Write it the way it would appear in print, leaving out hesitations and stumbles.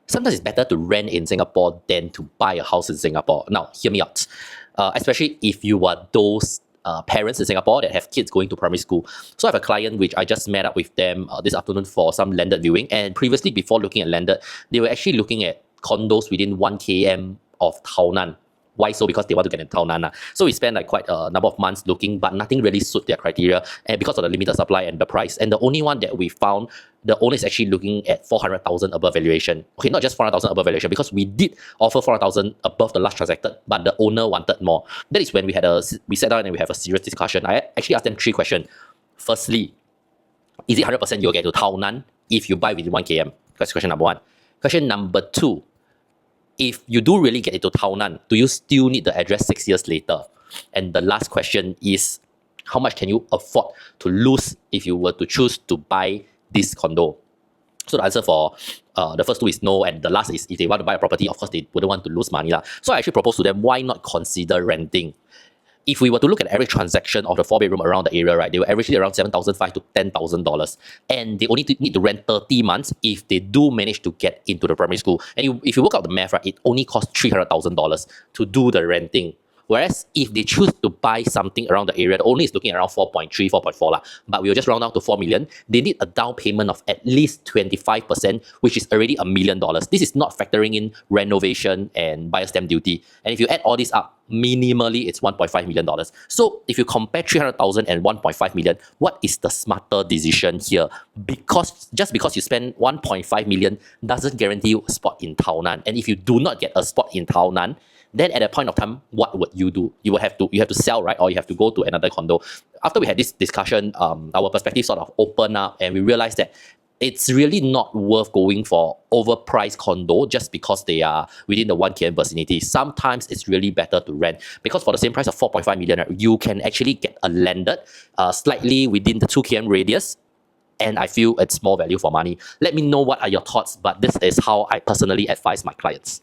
sometimes it's better to rent in Singapore than to buy a house in Singapore. Now, hear me out. Especially if you are those parents in Singapore that have kids going to primary school. So I have a client which I just met up with them this afternoon for some landed viewing. And previously, before looking at landed, they were actually looking at condos within 1 km of Tao Nan. Why so? Because they want to get in Tao Nan. So we spent like quite a number of months looking, but nothing really suit their criteria, and because of the limited supply and the price. And the only one that we found, the owner is actually looking at 400,000 above valuation. Okay, not just 400,000 above valuation, because we did offer 400,000 above the last transacted, but the owner wanted more. That is when we sat down and we have a serious discussion. I actually asked them 3 questions. Firstly, is it 100% you'll get to Tao Nan if you buy within 1 km? That's question number 1. Question number 2. If you do really get into Tao Nan, do you still need the address 6 years later? And the last question is, how much can you afford to lose if you were to choose to buy this condo? So the answer for the first 2 is no, and the last is if they want to buy a property, of course they wouldn't want to lose money. So I actually proposed to them, why not consider renting? If we were to look at average transaction of the 4-bedroom around the area, right, they were averagely around $7,500 to $10,000, and they only need to rent 30 months if they do manage to get into the primary school. And if you work out the math, right, it only costs $300,000 to do the renting. Whereas if they choose to buy something around the area, the owner is looking around 4.3, 4.4, but we will just round down to 4 million. They need a down payment of at least 25%, which is already $1 million. This is not factoring in renovation and buyer stamp duty. And if you add all this up, minimally it's $1.5 million. So if you compare 300,000 and 1.5 million, what is the smarter decision here? Because just because you spend 1.5 million doesn't guarantee you a spot in Tao Nan. And if you do not get a spot in Tao Nan, then at that point of time, what would you do? You have to sell, right? Or you have to go to another condo. After we had this discussion, our perspective sort of opened up, and we realized that it's really not worth going for overpriced condo just because they are within the 1 km vicinity. Sometimes it's really better to rent, because for the same price of 4.5 million, you can actually get a landed slightly within the 2 km radius. And I feel it's more value for money. Let me know what are your thoughts, but this is how I personally advise my clients.